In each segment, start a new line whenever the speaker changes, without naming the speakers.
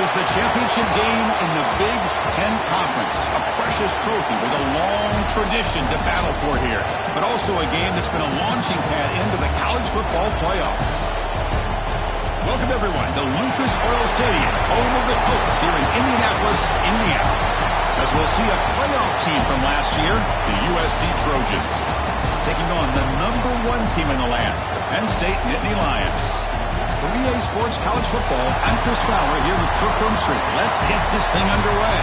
is the championship game in the Big Ten Conference. A precious trophy with a long tradition to battle for here, but also a game that's been a launching pad into the college football playoff. Welcome, everyone, to Lucas Oil Stadium, home of the Oaks here in Indianapolis, Indiana. As we'll see a playoff team from last year, the USC Trojans, taking on the #1 team in the land, the Penn State Nittany Lions. For EA Sports College Football, I'm Chris Fowler here with Kirk Street. Let's get this thing underway.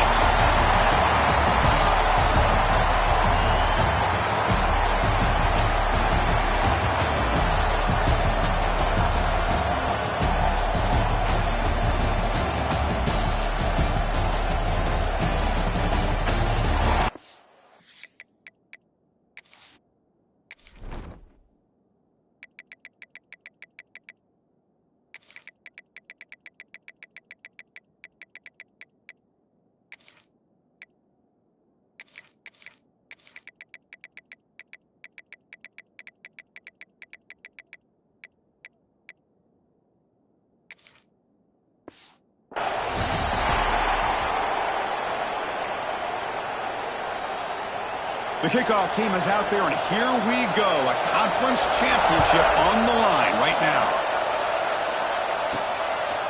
The kickoff team is out there, and here we go. A conference championship on the line right now.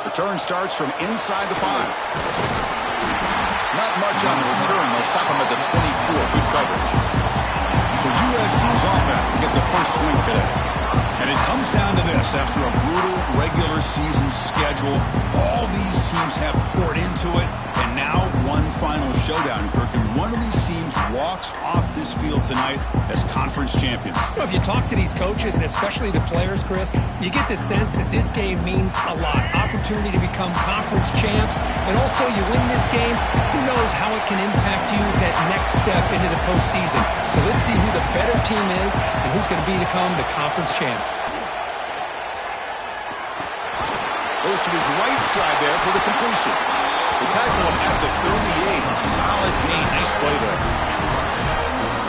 Return starts from inside the 5. Not much on the return. They'll stop him at the 24. Good coverage. So USC's offense will get the first swing today. And it comes down to this. After a brutal regular season schedule, all these teams have poured into it, and now one final showdown, Kirk. And one of these teams walks off this field tonight as conference champions.
You know, if you talk to these coaches, and especially the players, Chris, you get the sense that this game means a lot. Opportunity to become conference champs, and also you win this game, who knows how it can impact you that next step into the postseason. So let's see who the better team is and who's going to become the conference champ.
Goes to his right side there for the completion. They tackle him at the 38. Solid gain. Nice play there.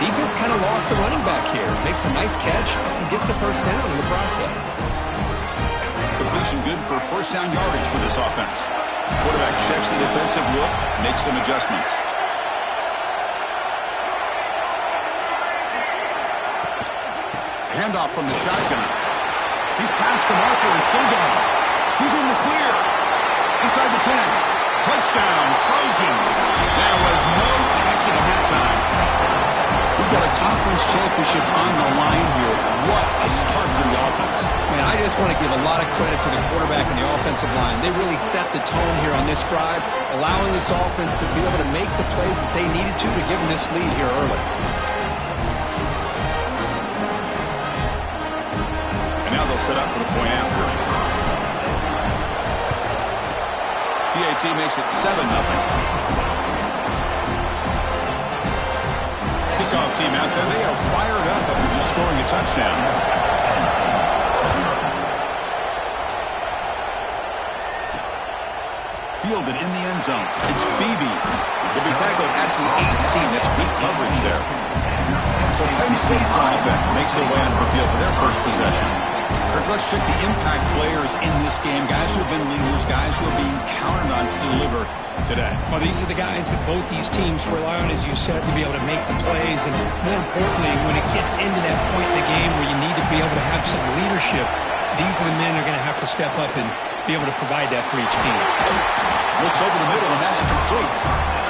Defense kind of lost the running back here. Makes a nice catch and gets the first down in the process.
Completion good for first down yardage for this offense. Quarterback checks the defensive look, makes some adjustments. Handoff from the shotgun. He's past the marker and still going. He's in the clear. Inside the 10. Touchdown, Trojans. There was no catching him that time. We've got a conference championship on the line here. What a start for the offense.
Man, I just want to give a lot of credit to the quarterback and the offensive line. They really set the tone here on this drive, allowing this offense to be able to make the plays that they needed to give them this lead here early.
And now they'll set up for the point after. PAT makes it 7-0. Kickoff team out there. They are fired up after just scoring a touchdown. Fielded in the end zone. It's Beebe. He'll be tackled at the 18. That's good coverage there. So Penn State's offense makes their way onto the field for their first possession. Kirk, let's check the impact players in this game. Guys who have been leaders, guys who are being counted on to deliver today.
Well, these are the guys that both these teams rely on, as you said, to be able to make the plays. And more importantly, when it gets into that point in the game where you need to be able to have some leadership, these are the men that are going to have to step up and be able to provide that for each team.
Looks over the middle, and that's complete.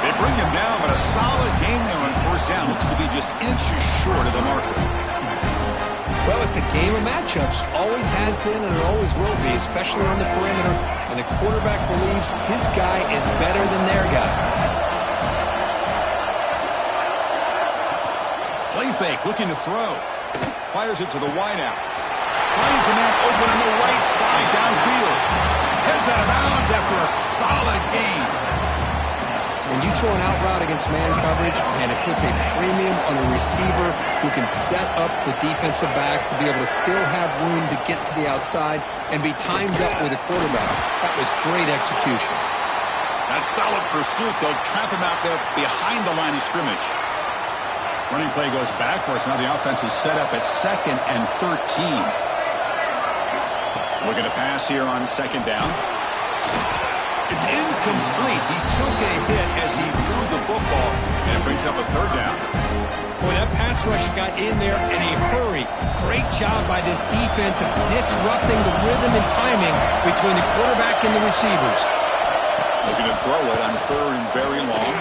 They bring him down, but a solid gain there on first down. Looks to be just inches short of the marker.
Well, it's a game of matchups. Always has been and it always will be, especially on the perimeter. And the quarterback believes his guy is better than their guy.
Play fake, looking to throw. Fires it to the wideout. Finds a man open on the right side downfield. Heads out of bounds after a solid gain.
When you throw an out route against man coverage, and it puts a premium on a receiver who can set up the defensive back to be able to still have room to get to the outside and be timed up with a quarterback. That was great execution.
That solid pursuit, they'll trap him out there behind the line of scrimmage. Running play goes backwards. Now the offense is set up at 2nd and 13. Looking to pass here on 2nd down. It's incomplete. He took a hit as he threw the football, and it brings up a third down.
Boy, that pass rush got in there in a hurry. Great job by this defense of disrupting the rhythm and timing between the quarterback and the receivers.
Looking to throw it on third and very long.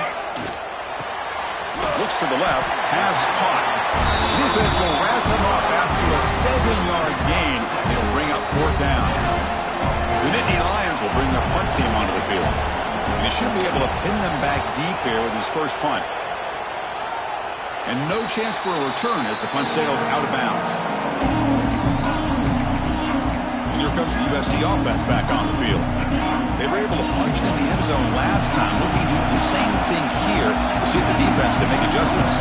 Looks to the left. Pass caught. The defense will wrap him up after a 7-yard gain. It'll bring up fourth down. The Nittany Lions will bring their punt team onto the field. And he should be able to pin them back deep here with his first punt. And no chance for a return as the punt sails out of bounds. And here comes the USC offense back on the field. They were able to punch it in the end zone last time. Looking to do the same thing here. We'll see if the defense can make adjustments.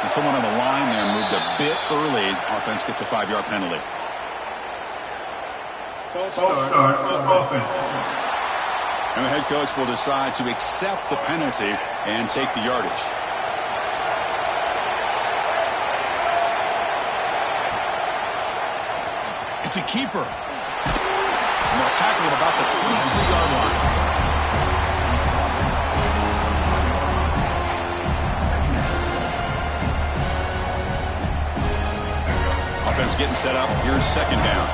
And someone on the line there moved a bit early. Offense gets a 5-yard penalty.
False start offense.
And the head coach will decide to accept the penalty and take the yardage. It's a keeper. And they'll tackle him about the 23-yard line. Offense getting set up. Here's second down.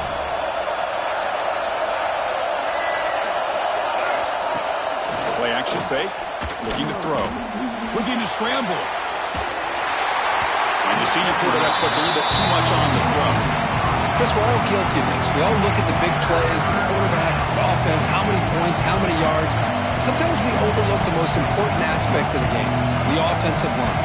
Play action fake. Looking to throw. Looking to scramble. And the senior quarterback puts a little bit too much on the throw.
Chris, we're all guilty of this. We all look at the big plays, the quarterbacks, the offense, how many points, how many yards. Sometimes we overlook the most important aspect of the game, the offensive line.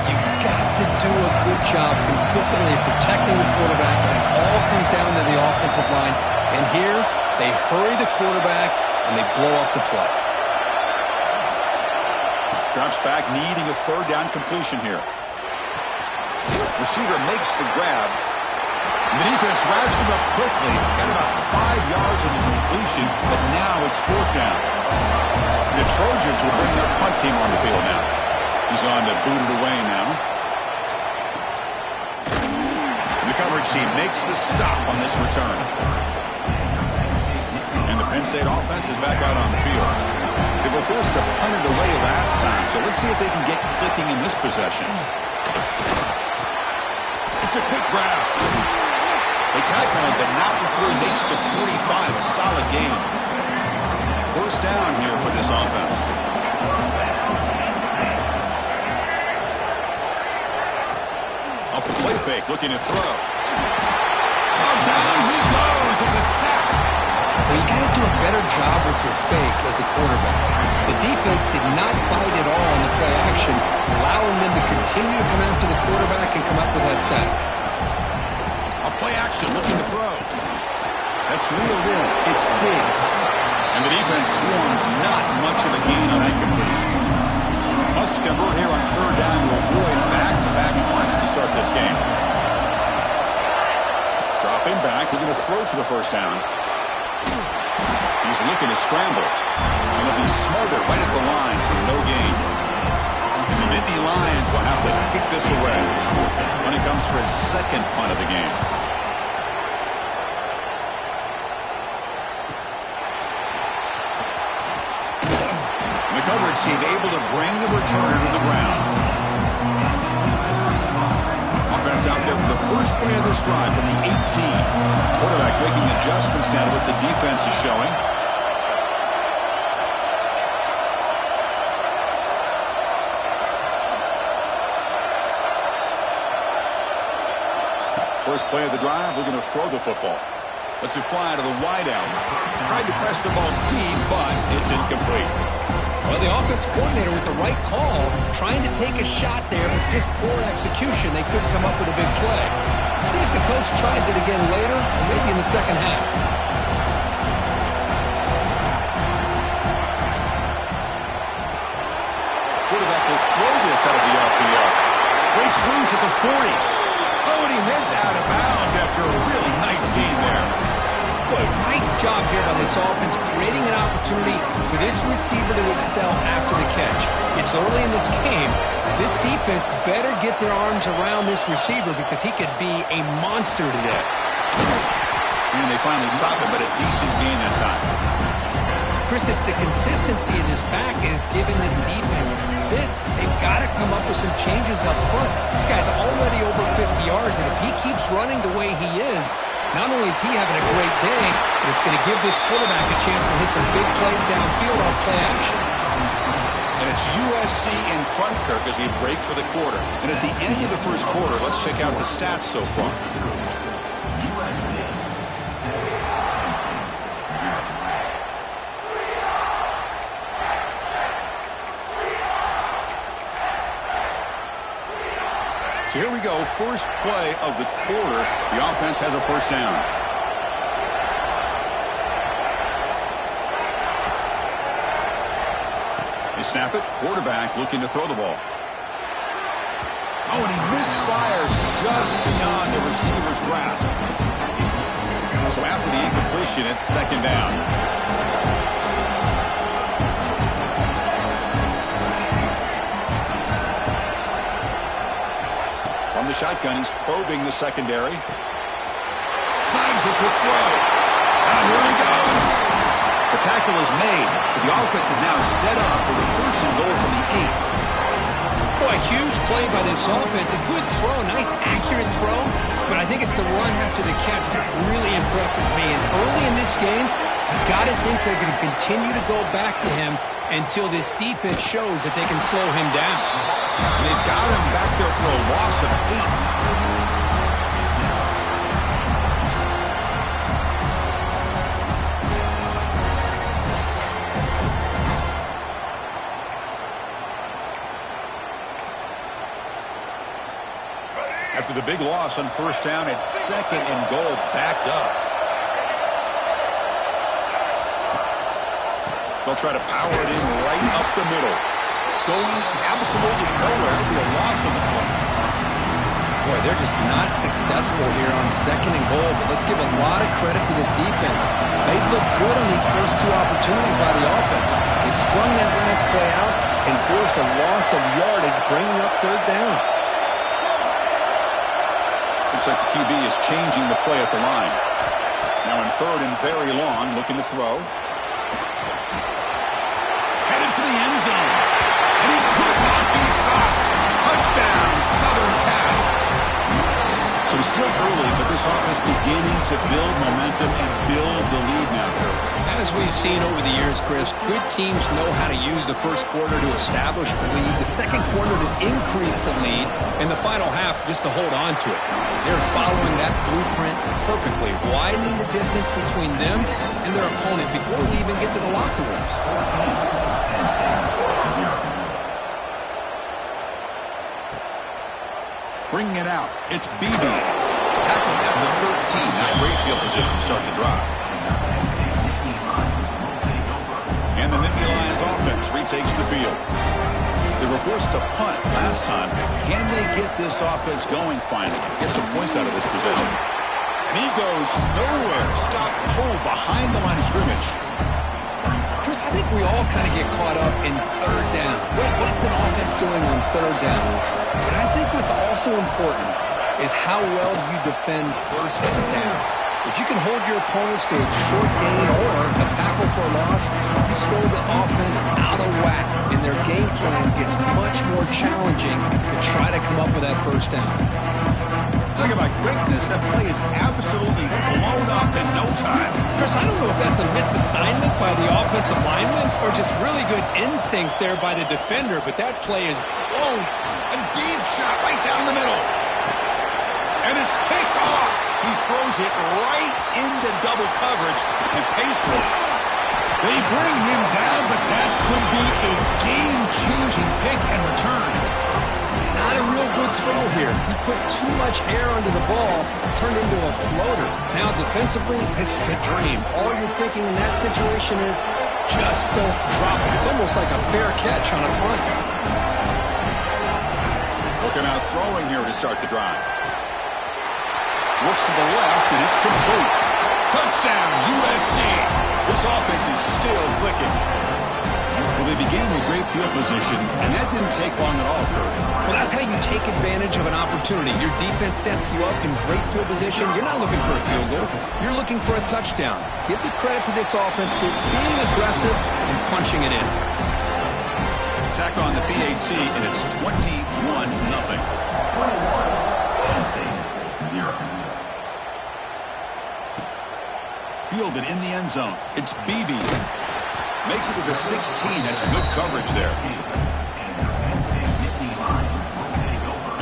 You've got to do a good job consistently protecting the quarterback, and it all comes down to the offensive line. And here, they hurry the quarterback, and they blow up the play.
Drops back, needing a third down completion here. Receiver makes the grab. And the defense wraps him up quickly. Got about 5 yards in the completion, but now it's fourth down. The Trojans will bring their punt team on the field now. He's on to boot it away now. And the coverage team makes the stop on this return. And the Penn State offense is back out on the field. They were forced to punt it away last time, so let's see if they can get clicking in this possession. It's a quick grab. They tackle him, but not before he makes the 45, a solid gain. First down here for this offense. Off the play fake, looking to throw. Oh, down he goes. It's a sack.
Well, you got to do a better job with your fake as the quarterback. The defense did not bite at all on the play action, allowing them to continue to come after the quarterback and come up with that sack.
A play action looking to throw. That's reeled in. It's Diggs. And the defense swarms not much of a gain on that completion. Must convert here on third down to avoid back-to-back punts to start this game. Dropping back, looking to throw for the first down. He's looking to scramble. And he'll be smothered right at the line for no gain. And the Nittany Lions will have to kick this away when it comes for his second punt of the game. And the coverage team able to bring the returner to the ground. Offense out there for the first play of this drive from the 18. Quarterback making adjustments down to what the defense is showing. First play of the drive, looking to throw the football. Lets it fly to the wideout. Tried to press the ball deep, but it's incomplete.
Well, the offense coordinator with the right call, trying to take a shot there, but just poor execution. They couldn't come up with a big play. Let's see if the coach tries it again later, or maybe in the second half.
Quarterback will throw this out of the RPO. Breaks loose at the 40. Oh, and he heads out of bounds after a really nice game there.
Boy, nice job here by the this offense, creating an opportunity for this receiver to excel after the catch. It's early in this game, so this defense better get their arms around this receiver because he could be a monster today.
And they finally stop him, but a decent gain that time.
Chris, it's the consistency in this back is giving this defense fits. They've got to come up with some changes up front. This guy's already over 50 yards, and if he keeps running the way he is, not only is he having a great day, but it's going to give this quarterback a chance to hit some big plays downfield off play action.
And it's USC in front, Kirk, as we break for the quarter. And at the end of the first quarter, let's check out the stats so far. So here we go, first play of the quarter. The offense has a first down. They snap it, quarterback looking to throw the ball. Oh, and he misfires just beyond the receiver's grasp. So after the incompletion, it's second down. From the shotgun, he's probing the secondary. Snags the quick throw. And here he goes. The tackle is made, but the offense is now set up with a first and goal from the 8.
Boy, a huge play by this offense. A good throw, nice accurate throw, but I think it's the run after the catch that really impresses me. And early in this game, you got to think they're going to continue to go back to him until this defense shows that they can slow him down.
And they've got him back there for a loss of 8. After the big loss on first down, it's second and goal backed up. They'll try to power it in right up the middle. Going absolutely nowhere. It'll be a loss on the play.
Boy, they're just not successful here on second and goal, but let's give a lot of credit to this defense. They've looked good on these first two opportunities by the offense. They strung that last play out and forced a loss of yardage, bringing up third down.
Looks like the QB is changing the play at the line. Now in third and very long, looking to throw. Headed for the end zone. And he could not be stopped. Touchdown, Southern Cal. So still early, but this offense beginning to build momentum and build the lead now.
As we've seen over the years, Chris, good teams know how to use the first quarter to establish the lead, the second quarter to increase the lead, and the final half just to hold on to it. They're following that blueprint perfectly, widening the distance between them and their opponent before we even get to the locker rooms.
Bringing it out, it's BB. Tackling at the 13. Not great field position to start the drive. And the Nittany Lions offense retakes the field. They were forced to punt last time. Can they get this offense going finally? Get some points out of this possession. And he goes nowhere. Stop cold behind the line of scrimmage.
Chris, I think we all kind of get caught up in third down. What's an offense doing on third down? But I think what's also important is how well you defend first down. If you can hold your opponents to a short gain or a tackle for a loss, you throw the offense out of whack, and their game plan gets much more challenging to try to come up with that first down.
Talk about quickness. That play is absolutely blown up in no time.
Chris, I don't know if that's a misassignment by the offensive lineman or just really good instincts there by the defender, but that play is blown.
A deep shot right down the middle. And it's picked off. He throws it right into double coverage and pays for it. They bring him down, but that could be a game-changing pick and return.
Not a real good throw here. He put too much air under the ball, turned into a floater. Now defensively, this is a dream. All you're thinking in that situation is just don't drop it. It's almost like a fair catch on a punt.
Looking out throwing here to start the drive. Looks to the left, and it's complete. Touchdown, USC. This offense is still clicking. Well, they began with great field position, and that didn't take long at all, Kurt.
Well, that's how you take advantage of an opportunity. Your defense sets you up in great field position. You're not looking for a field goal. You're looking for a touchdown. Give the credit to this offense for being aggressive and punching it in.
Tack on the PAT, and it's 21-0. Fielded in the end zone. It's Beebe. Makes it to the 16. That's good coverage there.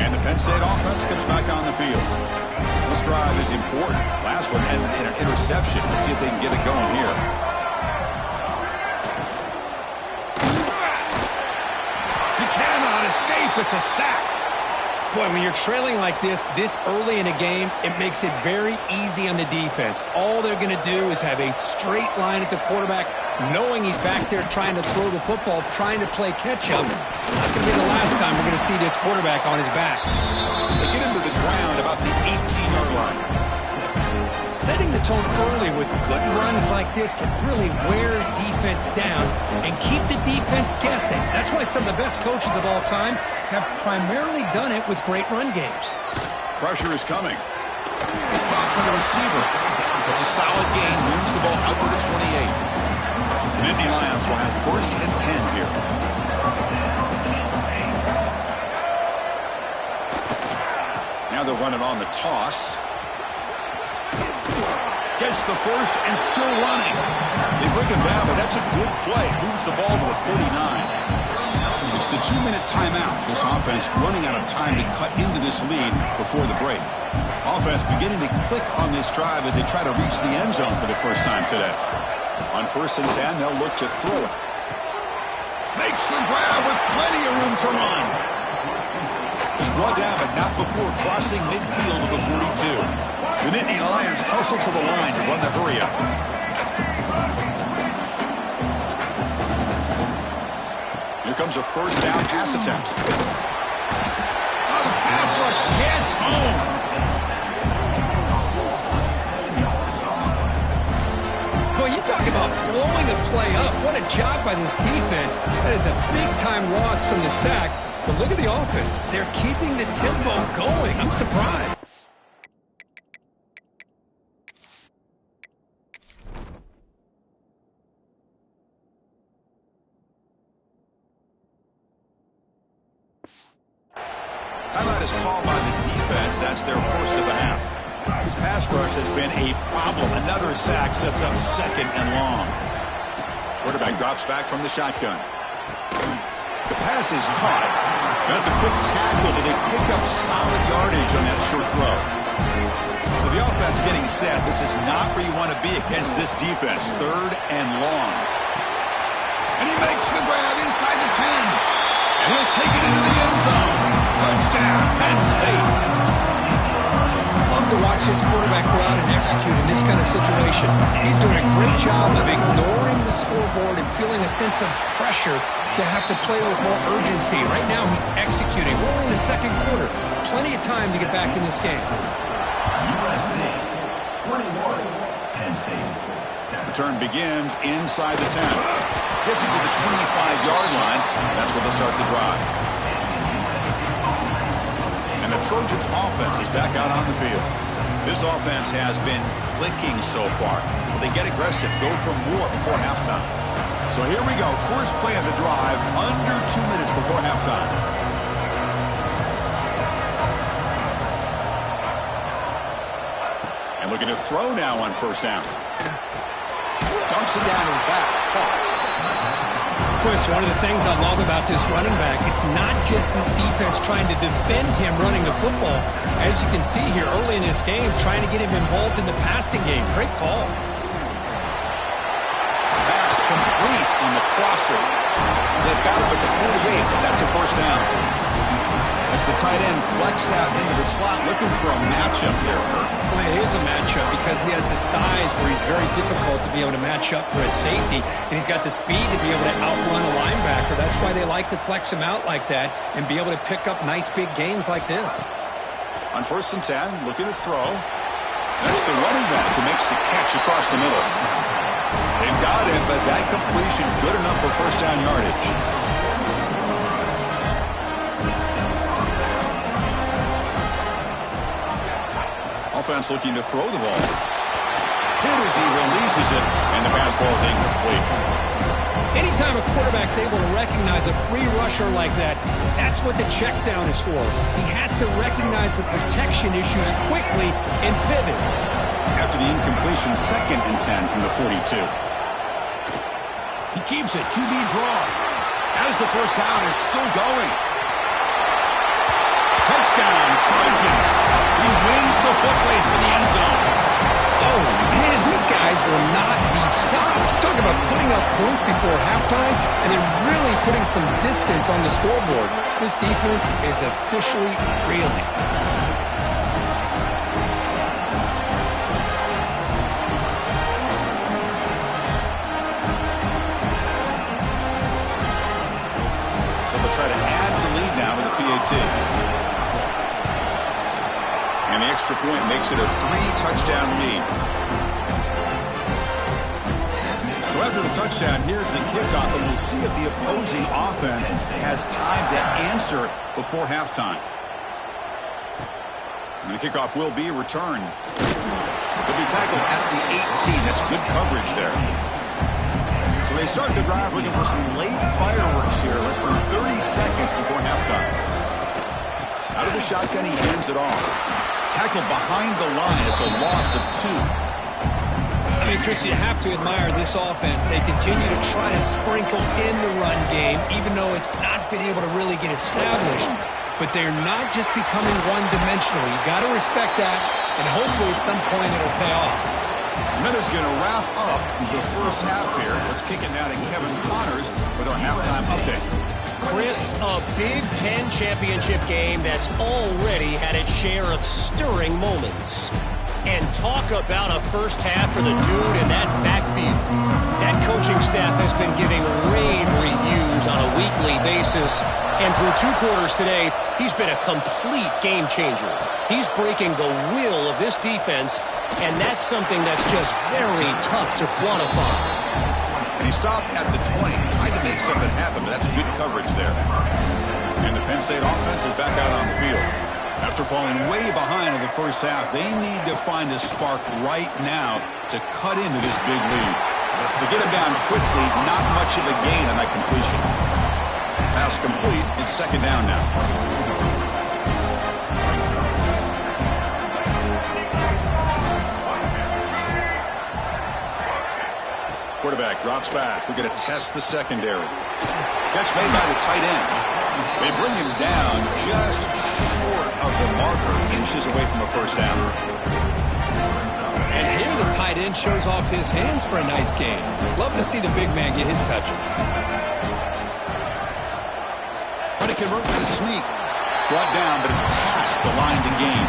And the Penn State offense comes back on the field. This drive is important. Last one had an interception. Let's see if they can get it going here. You cannot escape. It's a sack.
Boy, when you're trailing like this early in a game, it makes it very easy on the defense. All they're going to do is have a straight line at the quarterback, knowing he's back there trying to throw the football, trying to play catch-up. Not going to be the last time we're going to see this quarterback on his back.
They get him to the ground about the 18-yard line.
Setting the tone early with good runs like this can really wear defense down and keep the defense guessing. That's why some of the best coaches of all time have primarily done it with great run games.
Pressure is coming. Caught by the receiver. It's a solid gain. Moves the ball out to the 28. Nittany Lions will have 1st and 10 here. Now they'll run it on the toss. Gets the first and still running. They bring him down, but that's a good play. Moves the ball to the 49. It's the 2-minute timeout. This offense running out of time to cut into this lead before the break. Offense beginning to click on this drive as they try to reach the end zone for the first time today. On 1st and 10, they'll look to throw it. Makes the grab with plenty of room to run. He's brought down, but not before crossing midfield of the 42. The Nittany Lions hustle to the line to run the hurry-up. Here comes a 1st down pass attempt. Oh, the pass rush gets home.
Boy, you talk about blowing a play up. What a job by this defense. That is a big-time loss from the sack. But look at the offense. They're keeping the tempo going. I'm surprised.
Timeout is called by the defense. That's their 1st of the half. This pass rush has been a problem. Another sack sets up 2nd and long. Quarterback drops back from the shotgun. The pass is caught. That's a quick tackle, but they pick up solid yardage on that short throw. So the offense getting set. This is not where you want to be against this defense. 3rd and long. And he makes the grab inside the 10. And he'll take it into the end zone. Touchdown, Penn State.
I love to watch this quarterback go out and execute in this kind of situation. He's doing a great job of ignoring the scoreboard and feeling a sense of pressure to have to play with more urgency. Right now, he's executing. We're only in the 2nd quarter. Plenty of time to get back in this game.
Return begins inside the 10. Gets it to the 25-yard line. That's where they'll start the drive. And the Trojans' offense is back out on the field. This offense has been clicking so far. They get aggressive, go for more before halftime. So here we go. First play of the drive, under 2 minutes before halftime. And looking to throw now on 1st down. Dumps it down to the back. Caught.
Chris, one of the things I love about this running back, it's not just this defense trying to defend him running the football. As you can see here early in this game, trying to get him involved in the passing game. Great call.
Pass complete on the crosser. They've got him at the 48, but that's a 1st down. As the tight end flexed out into the slot, looking for a matchup there.
Well, it is a matchup because he has the size where he's very difficult to be able to match up for a safety, and he's got the speed to be able to outrun a linebacker. That's why they like to flex him out like that and be able to pick up nice big gains like this.
On 1st and 10, looking to throw. That's the running back who makes the catch across the middle. They've got him, but that completion good enough for first down yardage. Offense looking to throw the ball. Hit as he releases it, and the pass ball is incomplete.
Anytime a quarterback's able to recognize a free rusher like that, that's what the check down is for. He has to recognize the protection issues quickly and pivot.
After the incompletion, 2nd and 10 from the 42. He keeps it, QB draw. As the first down is still going. Touchdown, Trojans. He wins the foot race to the end zone.
Oh, man, these guys will not be stopped. Talk about putting up points before halftime and then really putting some distance on the scoreboard. This defense is officially reeling.
They'll try to add the lead now with the PAT. And the extra point makes it a 3-touchdown lead. So after the touchdown, here's the kickoff, and we'll see if the opposing offense has time to answer before halftime. And the kickoff will be returned. They'll be tackled at the 18. That's good coverage there. So they start the drive looking for some late fireworks here, less than 30 seconds before halftime. Out of the shotgun, he hands it off. Tackled behind the line. It's a loss of 2.
I mean, Chris, you have to admire this offense. They continue to try to sprinkle in the run game, even though it's not been able to really get established. But they're not just becoming one-dimensional. You got to respect that, and hopefully at some point it'll pay off.
Miller's going to wrap up the first half here. Let's kick it now to Kevin Connors with our halftime update.
Chris, a Big Ten championship game that's already had its share of stirring moments. And talk about a first half for the dude in that backfield. That coaching staff has been giving rave reviews on a weekly basis. And through 2 quarters today, he's been a complete game changer. He's breaking the will of this defense, and that's something that's just very tough to quantify.
And he stopped at the 20, tried to make something happen, but that's good coverage there. And the Penn State offense is back out on the field. After falling way behind in the first half, they need to find a spark right now to cut into this big lead. To get him down quickly, not much of a gain on that completion. Pass complete, it's 2nd down now. Quarterback drops back. We're going to test the secondary. Catch made by the tight end. They bring him down just short of the marker, inches away from a first down.
And here the tight end shows off his hands for a nice game. Love to see the big man get his touches.
But it can work with a sneak. Brought down, but it's past the line to gain.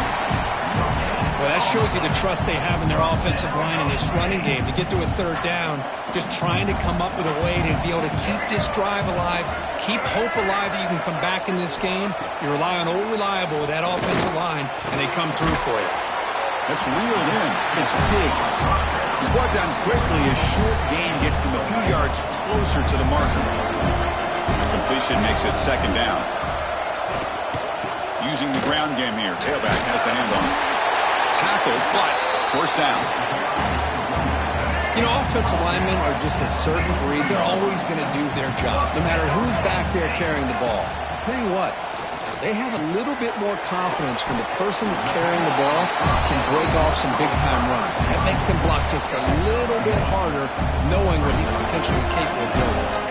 Well, that shows you the trust they have in their offensive line in this running game. To get to a 3rd down, just trying to come up with a way to be able to keep this drive alive, keep hope alive that you can come back in this game. You rely on Old Reliable with that offensive line, and they come through for you.
That's reeled in. It's Diggs. He's brought down quickly. A short gain gets them a few yards closer to the marker. The completion makes it 2nd down. Using the ground game here. Tailback has the handoff. Tackled, but first down.
You know, offensive linemen are just a certain breed. They're always going to do their job, no matter who's back there carrying the ball. I'll tell you what, they have a little bit more confidence when the person that's carrying the ball can break off some big-time runs. That makes them block just a little bit harder, knowing what he's potentially capable of doing.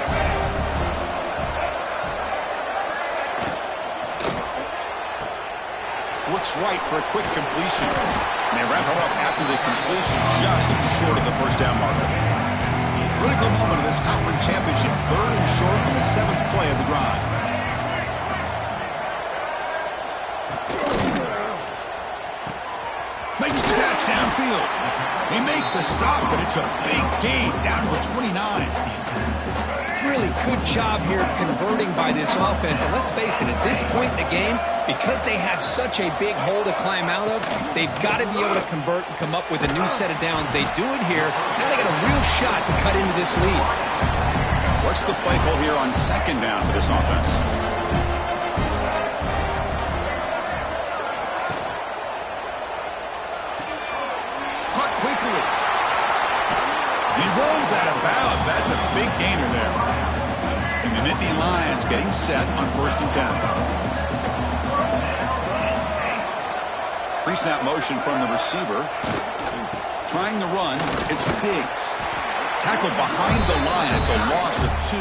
Looks right for a quick completion. And they wrap it up after the completion just short of the first down marker. Critical moment of this conference championship. 3rd and short on the 7th play of the drive. Makes the catch downfield. They make the stop, but it's a big gain down to the 29.
Really good job here of converting by this offense. And let's face it, at this point in the game, because they have such a big hole to climb out of, they've got to be able to convert and come up with a new set of downs. They do it here. Now they got a real shot to cut into this lead.
What's the play call here on second down for this offense? Caught quickly. He rolls out of bounds. That's a big gainer there. And the Nittany Lions getting set on 1st and 10. Pre-snap motion from the receiver. Trying to run. It's Diggs. Tackled behind the line. It's a loss of 2.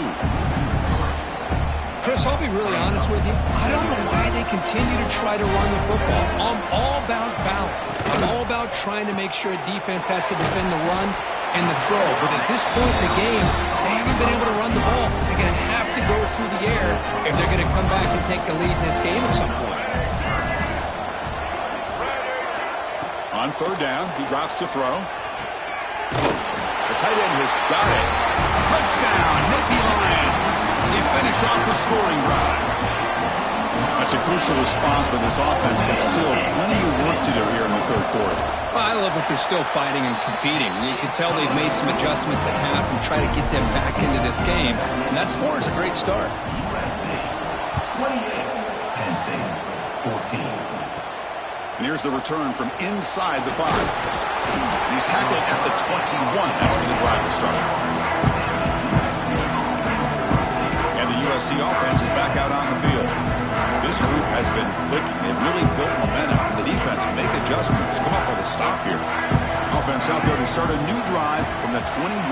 Chris, I'll be really honest with you. I don't know why they continue to try to run the football. I'm all about balance. I'm all about trying to make sure a defense has to defend the run and the throw. But at this point in the game, they haven't been able to run the ball. They're going to have to go through the air if they're going to come back and take the lead in this game at some point.
On 3rd down, he drops to throw. The tight end has got it. Touchdown, Nittany Lions. They finish off the scoring drive. That's a crucial response by this offense, but still plenty of work to do here in the 3rd quarter.
Well, I love that they're still fighting and competing. You can tell they've made some adjustments at half and try to get them back into this game. And that score is a great start.
28, Penn State, 14.
And here's the return from inside the 5. He's tackled at the 21. That's where the drive will start. And the USC offense is back out on the field. This group has been clicking. They've really built momentum. And the defense make adjustments. Come up with a stop here. Offense out there to start a new drive from the 21.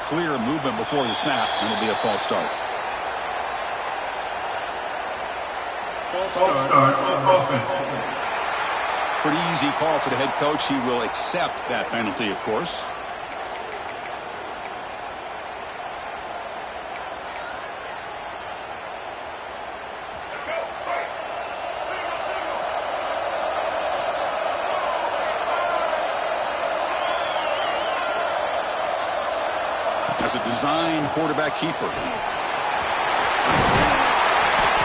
Clear movement before the snap, and it'll be a false start.
False start, offense.
Pretty easy call for the head coach. He will accept that penalty, of course. As a design quarterback keeper.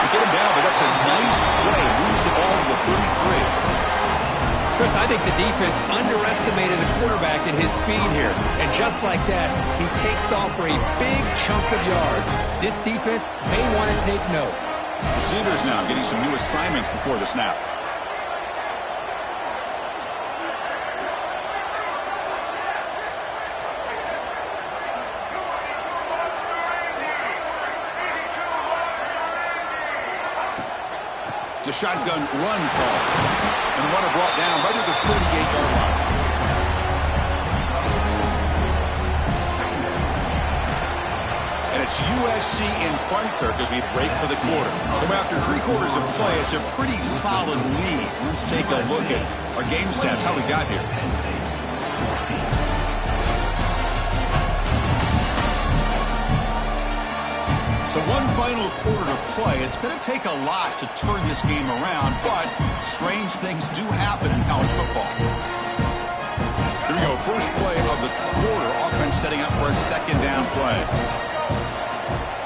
They get him down, but that's a nice play. Moves the ball to the 33.
Chris, I think the defense underestimated the quarterback and his speed here. And just like that, he takes off for a big chunk of yards. This defense may want to take note.
Receivers now getting some new assignments before the snap. It's a shotgun run call. And the runner brought down right at the 38-yard line. And it's USC in front, Kirk, as we break for the quarter. So after 3 quarters of play, it's a pretty solid lead. Let's take a look at our game stats, how we got here. So one final quarter to play. It's going to take a lot to turn this game around, but strange things do happen in college football. Here we go. First play of the quarter. Offense setting up for a 2nd down play.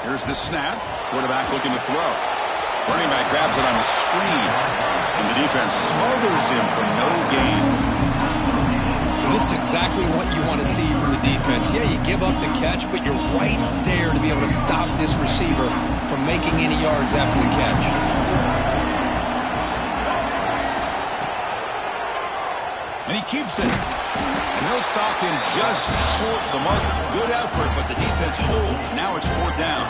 Here's the snap. Quarterback looking to throw. Running back grabs it on the screen. And the defense smothers him for no gain.
This is exactly what you want to see from the defense. Yeah, you give up the catch, but you're right there to be able to stop this receiver from making any yards after the catch.
And he keeps it. And they'll stop him just short of the mark. Good effort, but the defense holds. Now it's 4th down.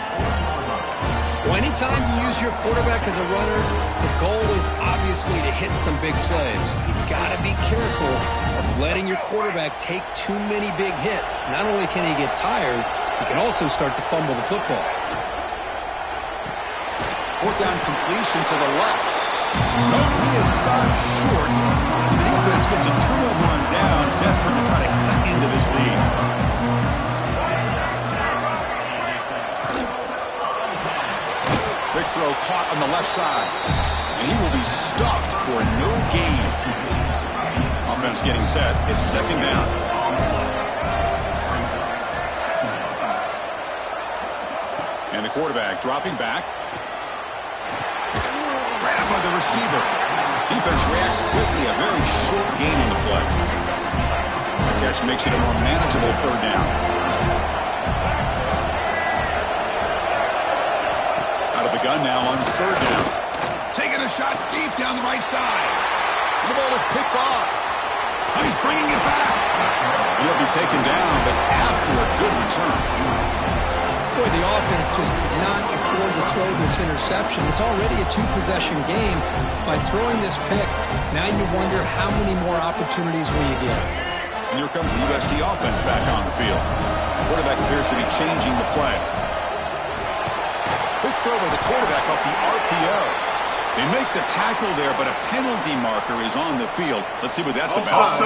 Well, anytime you use your quarterback as a runner, the goal is obviously to hit some big plays. You've got to be careful of letting your quarterback take too many big hits. Not only can he get tired, he can also start to fumble the football.
4th down completion to the left. No, he is stopped short. The defense gets a turnover on downs, desperate to try to cut into this lead. Quick throw caught on the left side. And he will be stuffed for no gain. Offense getting set. It's second down. And the quarterback dropping back. Grab by the receiver. Defense reacts quickly. A very short gain on the play. The catch makes it a more manageable third down. Out of the gun now on third down. Taking a shot deep down the right side. The ball is picked off. He's bringing it back. He'll be taken down, but after a good return.
Boy, the offense just could not afford to throw this interception. It's already a two-possession game. By throwing this pick, now you wonder how many more opportunities will you get.
And here comes the USC offense back on the field. The quarterback appears to be changing the play. Quick throw by the quarterback off the RPO. They make the tackle there, but a penalty marker is on the field. Let's see what that's about.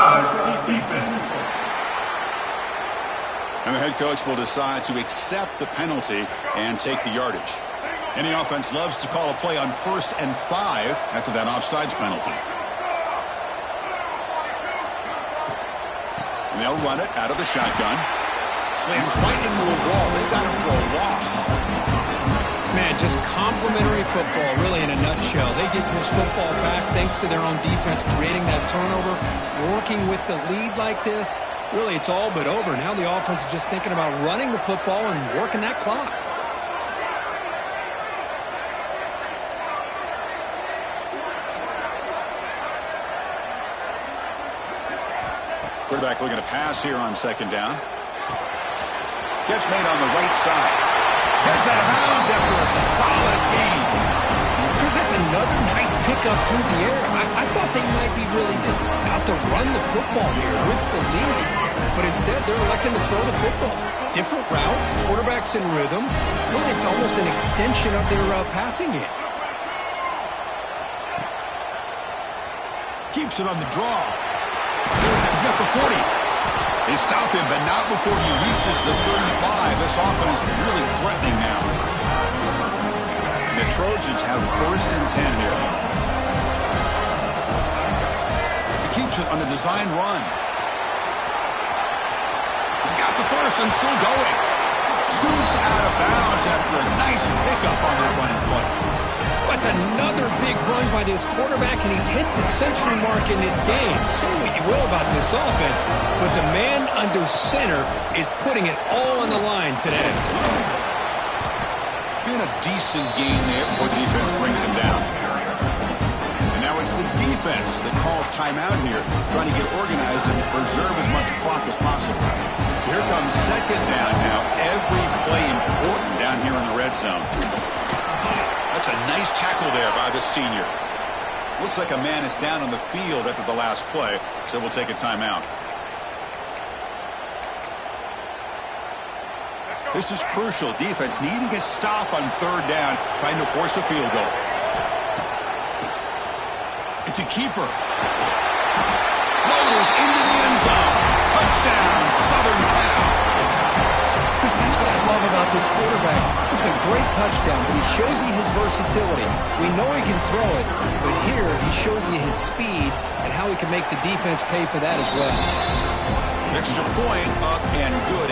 And the head coach will decide to accept the penalty and take the yardage. Any offense loves to call a play on 1st and 5 after that offsides penalty. And they'll run it out of the shotgun. Slams right into a wall. They've got him for a loss.
Man, just complimentary football, really, in a nutshell. They get this football back thanks to their own defense, creating that turnover, working with the lead like this. Really, it's all but over. Now the offense is just thinking about running the football and working that clock.
Quarterback looking to pass here on second down. Catch made on the right side. Heads out of bounds after a solid gain.
Chris, that's another nice pickup through the air. I thought they might be really just out to run the football here with the lead. But instead, they're electing to throw the football. Different routes, quarterbacks in rhythm. Really, it's almost an extension of their passing game.
Keeps it on the draw. He's got the 40. They stop him, but not before he reaches the 35. This offense is really threatening now. The Trojans have 1st and 10 here. He keeps it on the design run. He's got the first and still going. Scoots out of bounds after a nice pickup on that running play.
That's another big run by this quarterback, and he's hit the century mark in this game. Say what you will about this offense, but the man under center is putting it all on the line today.
Been a decent game there before the defense brings him down. And now it's the defense that calls timeout here, trying to get organized and preserve as much clock as possible. So here comes second down now. Every play important down here in the red zone. That's a nice tackle there by the senior. Looks like a man is down on the field after the last play, so we'll take a timeout. This is crucial. Defense needing a stop on third down, trying to force a field goal. It's a keeper. Loaders into the end zone. Touchdown, Southern Cal.
Chris, that's what I love about this quarterback. It's a great touchdown, but he shows you his versatility. We know he can throw it, but here he shows you his speed and how he can make the defense pay for that as well.
Extra point up and good.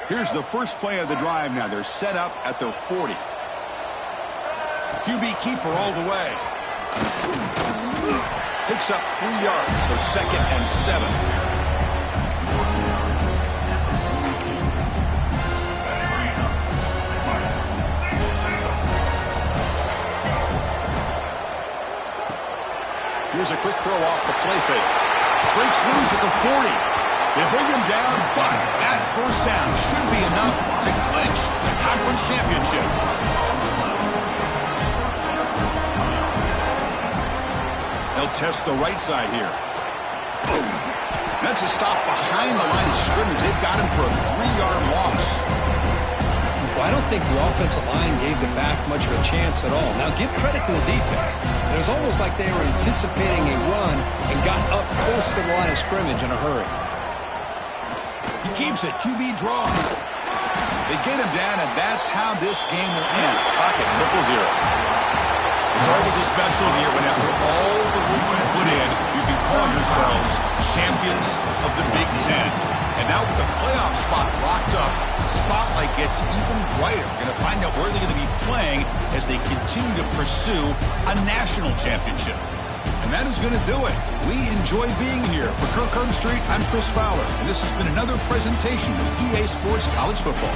Here's the first play of the drive now. They're set up at their 40. QB keeper all the way. Picks up 3 yards, so 2nd and 7. Here's a quick throw off the play fake. Breaks loose at the 40. They bring him down, but that first down should be enough to clinch the conference championship. They'll test the right side here. That's a stop behind the line of scrimmage. They've got him for a 3-yard loss.
Well, I don't think the offensive line gave the back much of a chance at all. Now, give credit to the defense. It was almost like they were anticipating a run and got up close to the line of scrimmage in a hurry.
He keeps it. QB draw. They get him down, and that's how this game will end. Pocket 0-0. It's always a special year when after all the work you put in, you can call yourselves champions of the Big Ten. And now with the playoff spot locked up, the spotlight gets even brighter. We're going to find out where they're going to be playing as they continue to pursue a national championship. And that is going to do it. We enjoy being here. For Kirk Herbstreit, I'm Chris Fowler, and this has been another presentation of EA Sports College Football.